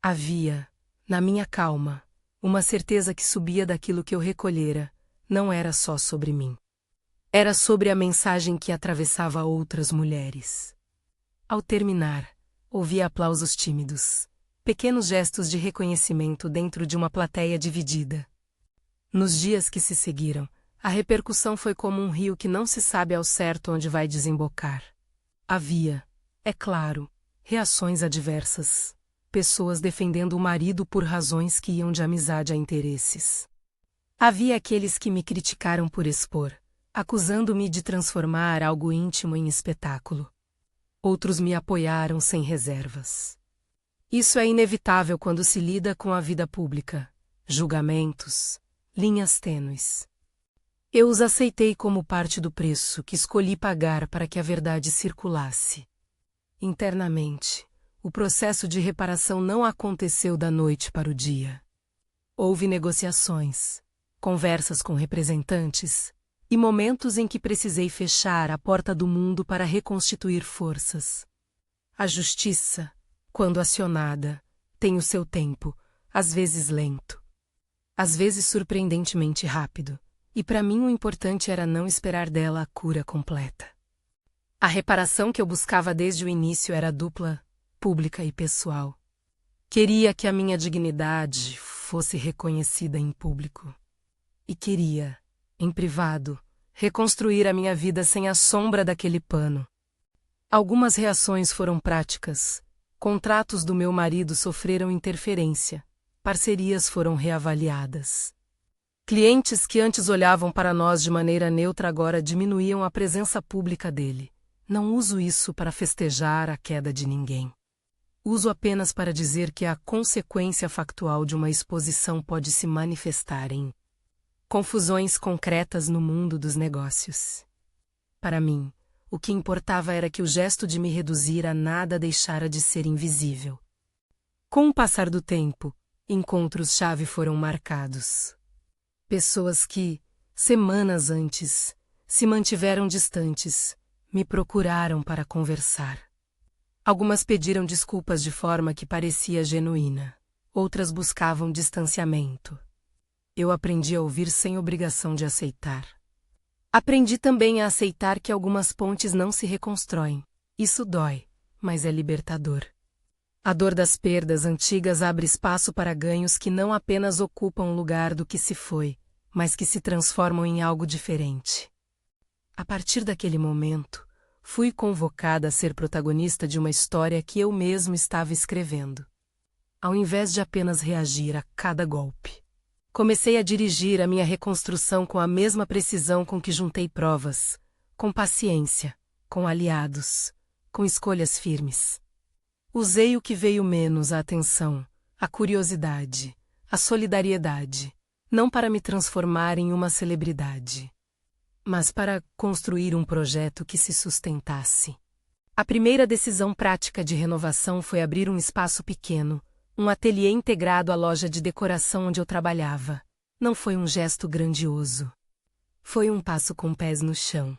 Havia, na minha calma, uma certeza que subia daquilo que eu recolhera, não era só sobre mim. Era sobre a mensagem que atravessava outras mulheres. Ao terminar, ouvi aplausos tímidos, pequenos gestos de reconhecimento dentro de uma plateia dividida. Nos dias que se seguiram, a repercussão foi como um rio que não se sabe ao certo onde vai desembocar. Havia, é claro, reações adversas. Pessoas defendendo o marido por razões que iam de amizade a interesses. Havia aqueles que me criticaram por expor, acusando-me de transformar algo íntimo em espetáculo. Outros me apoiaram sem reservas. Isso é inevitável quando se lida com a vida pública. Julgamentos, linhas tênues. Eu os aceitei como parte do preço que escolhi pagar para que a verdade circulasse. Internamente, o processo de reparação não aconteceu da noite para o dia. Houve negociações, conversas com representantes e momentos em que precisei fechar a porta do mundo para reconstituir forças. A justiça, quando acionada, tem o seu tempo, às vezes lento, às vezes surpreendentemente rápido, e para mim o importante era não esperar dela a cura completa. A reparação que eu buscava desde o início era dupla, pública e pessoal. Queria que a minha dignidade fosse reconhecida em público. E queria, em privado, reconstruir a minha vida sem a sombra daquele pano. Algumas reações foram práticas. Contratos do meu marido sofreram interferência. Parcerias foram reavaliadas. Clientes que antes olhavam para nós de maneira neutra agora diminuíam a presença pública dele. Não uso isso para festejar a queda de ninguém. Uso apenas para dizer que a consequência factual de uma exposição pode se manifestar em confusões concretas no mundo dos negócios. Para mim, o que importava era que o gesto de me reduzir a nada deixara de ser invisível. Com o passar do tempo, encontros-chave foram marcados. Pessoas que, semanas antes, se mantiveram distantes, me procuraram para conversar. Algumas pediram desculpas de forma que parecia genuína. Outras buscavam distanciamento. Eu aprendi a ouvir sem obrigação de aceitar. Aprendi também a aceitar que algumas pontes não se reconstroem. Isso dói, mas é libertador. A dor das perdas antigas abre espaço para ganhos que não apenas ocupam o lugar do que se foi, mas que se transformam em algo diferente. A partir daquele momento, fui convocada a ser protagonista de uma história que eu mesmo estava escrevendo. Ao invés de apenas reagir a cada golpe, comecei a dirigir a minha reconstrução com a mesma precisão com que juntei provas, com paciência, com aliados, com escolhas firmes. Usei o que veio menos a atenção, a curiosidade, a solidariedade, não para me transformar em uma celebridade, mas para construir um projeto que se sustentasse. A primeira decisão prática de renovação foi abrir um espaço pequeno, um ateliê integrado à loja de decoração onde eu trabalhava. Não foi um gesto grandioso. Foi um passo com pés no chão.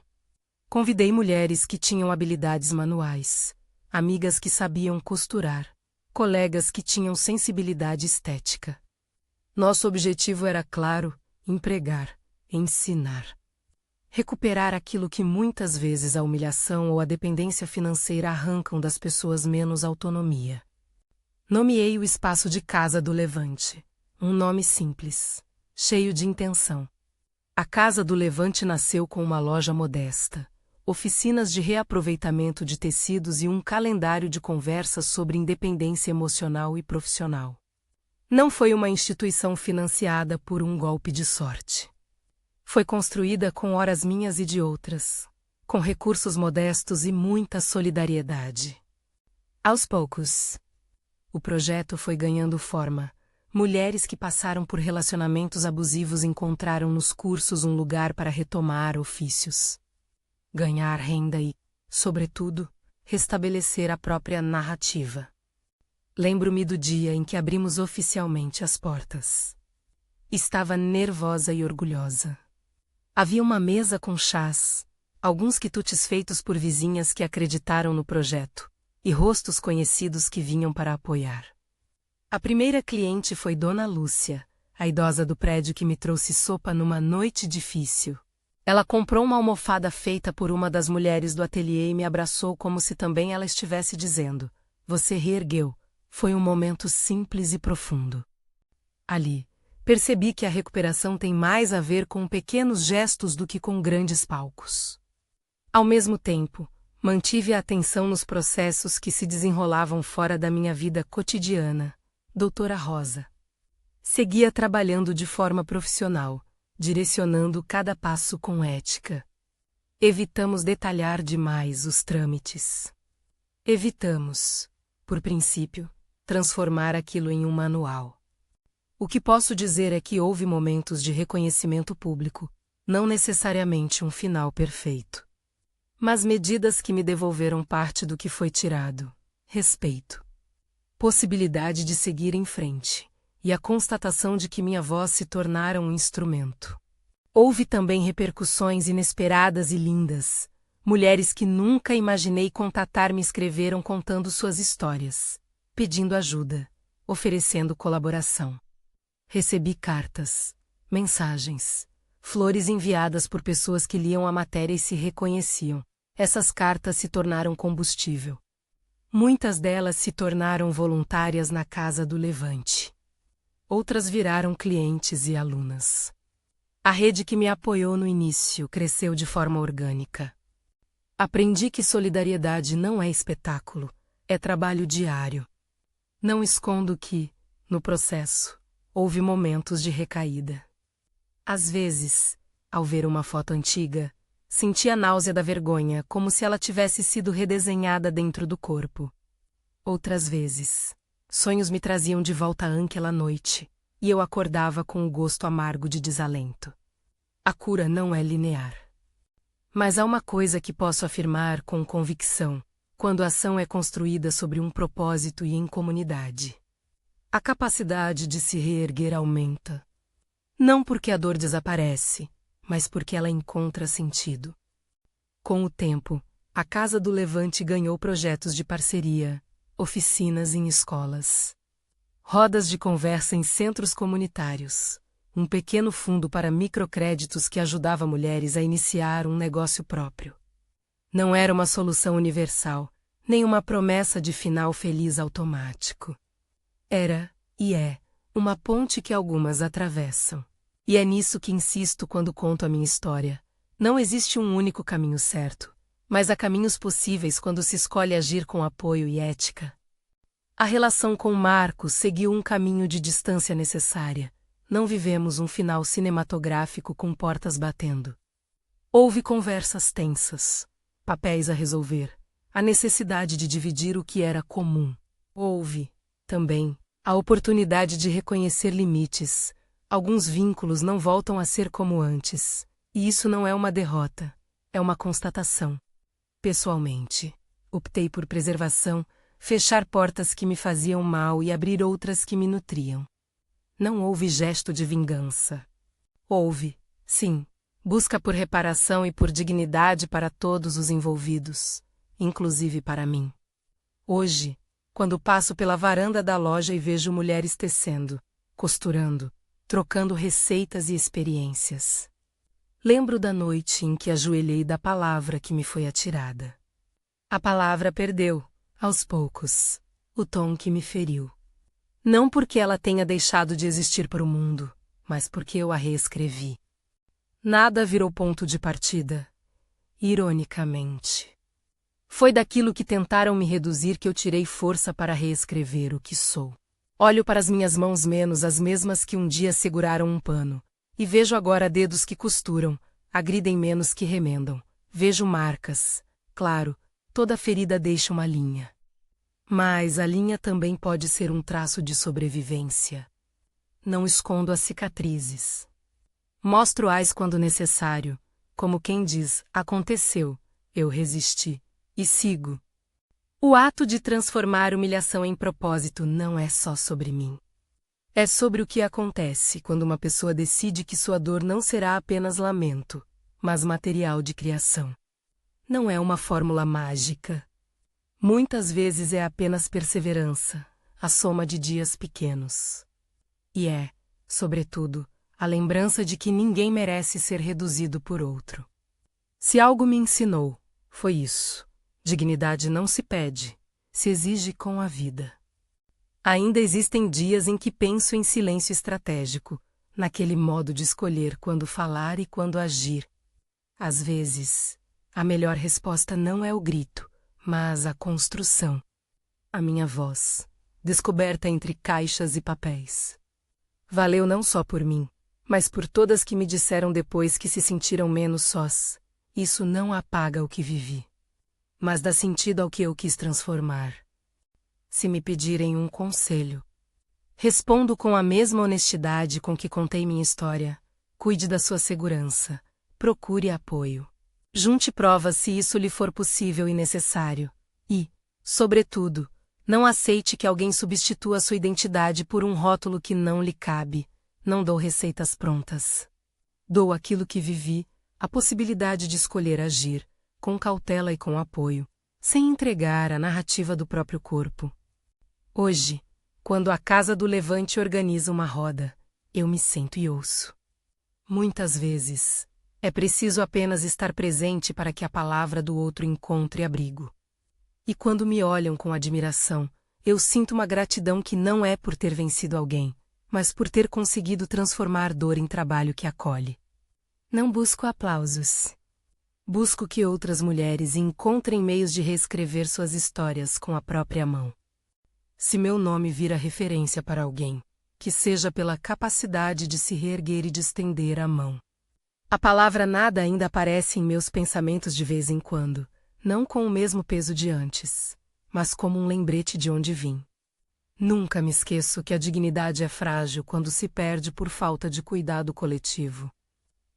Convidei mulheres que tinham habilidades manuais, amigas que sabiam costurar, colegas que tinham sensibilidade estética. Nosso objetivo era claro: empregar, ensinar. Recuperar aquilo que muitas vezes a humilhação ou a dependência financeira arrancam das pessoas menos autonomia. Nomeei o espaço de Casa do Levante, um nome simples, cheio de intenção. A Casa do Levante nasceu com uma loja modesta, oficinas de reaproveitamento de tecidos e um calendário de conversas sobre independência emocional e profissional. Não foi uma instituição financiada por um golpe de sorte. Foi construída com horas minhas e de outras, com recursos modestos e muita solidariedade. Aos poucos, o projeto foi ganhando forma. Mulheres que passaram por relacionamentos abusivos encontraram nos cursos um lugar para retomar ofícios, ganhar renda e, sobretudo, restabelecer a própria narrativa. Lembro-me do dia em que abrimos oficialmente as portas. Estava nervosa e orgulhosa. Havia uma mesa com chás, alguns quitutes feitos por vizinhas que acreditaram no projeto, e rostos conhecidos que vinham para apoiar. A primeira cliente foi Dona Lúcia, a idosa do prédio que me trouxe sopa numa noite difícil. Ela comprou uma almofada feita por uma das mulheres do ateliê e me abraçou como se também ela estivesse dizendo: "Você reergueu." Foi um momento simples e profundo. Ali, percebi que a recuperação tem mais a ver com pequenos gestos do que com grandes palcos. Ao mesmo tempo, mantive a atenção nos processos que se desenrolavam fora da minha vida cotidiana. Doutora Rosa. Seguia trabalhando de forma profissional, direcionando cada passo com ética. Evitamos detalhar demais os trâmites. Evitamos, por princípio, transformar aquilo em um manual. O que posso dizer é que houve momentos de reconhecimento público, não necessariamente um final perfeito. Mas medidas que me devolveram parte do que foi tirado: respeito, possibilidade de seguir em frente, e a constatação de que minha voz se tornara um instrumento. Houve também repercussões inesperadas e lindas. Mulheres que nunca imaginei contatar me escreveram contando suas histórias, pedindo ajuda, oferecendo colaboração. Recebi cartas, mensagens, flores enviadas por pessoas que liam a matéria e se reconheciam. Essas cartas se tornaram combustível. Muitas delas se tornaram voluntárias na Casa do Levante. Outras viraram clientes e alunas. A rede que me apoiou no início cresceu de forma orgânica. Aprendi que solidariedade não é espetáculo, é trabalho diário. Não escondo que, no processo, houve momentos de recaída. Às vezes, ao ver uma foto antiga, senti a náusea da vergonha, como se ela tivesse sido redesenhada dentro do corpo. Outras vezes, sonhos me traziam de volta àquela noite, e eu acordava com o gosto amargo de desalento. A cura não é linear. Mas há uma coisa que posso afirmar com convicção, quando a ação é construída sobre um propósito e em comunidade. A capacidade de se reerguer aumenta. Não porque a dor desaparece, mas porque ela encontra sentido. Com o tempo, a Casa do Levante ganhou projetos de parceria, oficinas em escolas, rodas de conversa em centros comunitários, um pequeno fundo para microcréditos que ajudava mulheres a iniciar um negócio próprio. Não era uma solução universal, nem uma promessa de final feliz automático. Era, e é, uma ponte que algumas atravessam. E é nisso que insisto quando conto a minha história. Não existe um único caminho certo, mas há caminhos possíveis quando se escolhe agir com apoio e ética. A relação com Marcos seguiu um caminho de distância necessária. Não vivemos um final cinematográfico com portas batendo. Houve conversas tensas, papéis a resolver, a necessidade de dividir o que era comum. Houve, também, a oportunidade de reconhecer limites. Alguns vínculos não voltam a ser como antes, e isso não é uma derrota, é uma constatação. Pessoalmente, optei por preservação, fechar portas que me faziam mal e abrir outras que me nutriam. Não houve gesto de vingança. Houve, sim, busca por reparação e por dignidade para todos os envolvidos, inclusive para mim. Hoje, quando passo pela varanda da loja e vejo mulheres tecendo, costurando, trocando receitas e experiências, lembro da noite em que ajoelhei da palavra que me foi atirada. A palavra perdeu, aos poucos, o tom que me feriu. Não porque ela tenha deixado de existir para o mundo, mas porque eu a reescrevi. Nada virou ponto de partida. Ironicamente, foi daquilo que tentaram me reduzir que eu tirei força para reescrever o que sou. Olho para as minhas mãos menos as mesmas que um dia seguraram um pano, e vejo agora dedos que costuram, agridem menos que remendam. Vejo marcas. Claro, toda ferida deixa uma linha. Mas a linha também pode ser um traço de sobrevivência. Não escondo as cicatrizes. Mostro-as quando necessário, como quem diz, aconteceu, eu resisti, E sigo. O ato de transformar humilhação em propósito não é só sobre mim. É sobre o que acontece quando uma pessoa decide que sua dor não será apenas lamento, mas material de criação. Não é uma fórmula mágica. Muitas vezes é apenas perseverança, a soma de dias pequenos. E é, sobretudo, a lembrança de que ninguém merece ser reduzido por outro. Se algo me ensinou, foi isso. Dignidade não se pede, se exige com a vida. Ainda existem dias em que penso em silêncio estratégico, naquele modo de escolher quando falar e quando agir. Às vezes, a melhor resposta não é o grito, mas a construção. A minha voz, descoberta entre caixas e papéis. Valeu não só por mim, mas por todas que me disseram depois que se sentiram menos sós. Isso não apaga o que vivi, mas dá sentido ao que eu quis transformar. Se me pedirem um conselho, respondo com a mesma honestidade com que contei minha história. Cuide da sua segurança, procure apoio. Junte provas se isso lhe for possível e necessário. E, sobretudo, não aceite que alguém substitua sua identidade por um rótulo que não lhe cabe. Não dou receitas prontas. Dou aquilo que vivi, a possibilidade de escolher agir, com cautela e com apoio, sem entregar a narrativa do próprio corpo. Hoje, quando a Casa do Levante organiza uma roda, eu me sento e ouço. Muitas vezes, é preciso apenas estar presente para que a palavra do outro encontre abrigo. E quando me olham com admiração, eu sinto uma gratidão que não é por ter vencido alguém, mas por ter conseguido transformar dor em trabalho que acolhe. Não busco aplausos. Busco que outras mulheres encontrem meios de reescrever suas histórias com a própria mão. Se meu nome vira referência para alguém, que seja pela capacidade de se reerguer e de estender a mão. A palavra nada ainda aparece em meus pensamentos de vez em quando, não com o mesmo peso de antes, mas como um lembrete de onde vim. Nunca me esqueço que a dignidade é frágil quando se perde por falta de cuidado coletivo.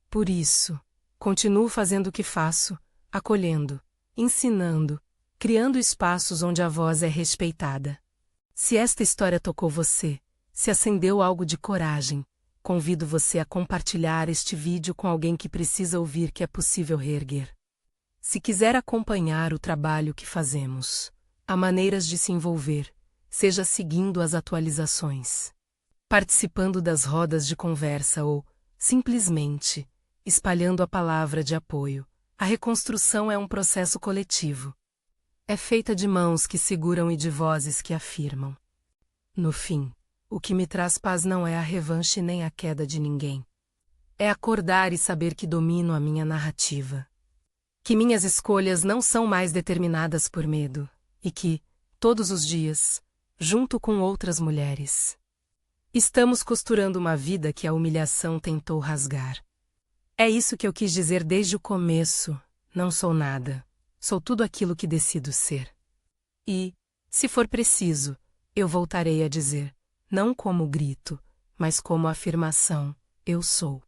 Por isso, continuo fazendo o que faço, acolhendo, ensinando, criando espaços onde a voz é respeitada. Se esta história tocou você, se acendeu algo de coragem, convido você a compartilhar este vídeo com alguém que precisa ouvir que é possível reerguer. Se quiser acompanhar o trabalho que fazemos, há maneiras de se envolver, seja seguindo as atualizações, participando das rodas de conversa ou, simplesmente, espalhando a palavra de apoio. A reconstrução é um processo coletivo. É feita de mãos que seguram e de vozes que afirmam. No fim, o que me traz paz não é a revanche nem a queda de ninguém. É acordar e saber que domino a minha narrativa. Que minhas escolhas não são mais determinadas por medo, e que, todos os dias, junto com outras mulheres, estamos costurando uma vida que a humilhação tentou rasgar. É isso que eu quis dizer desde o começo. Não sou nada. Sou tudo aquilo que decido ser. E, se for preciso, eu voltarei a dizer, não como grito, mas como afirmação, eu sou.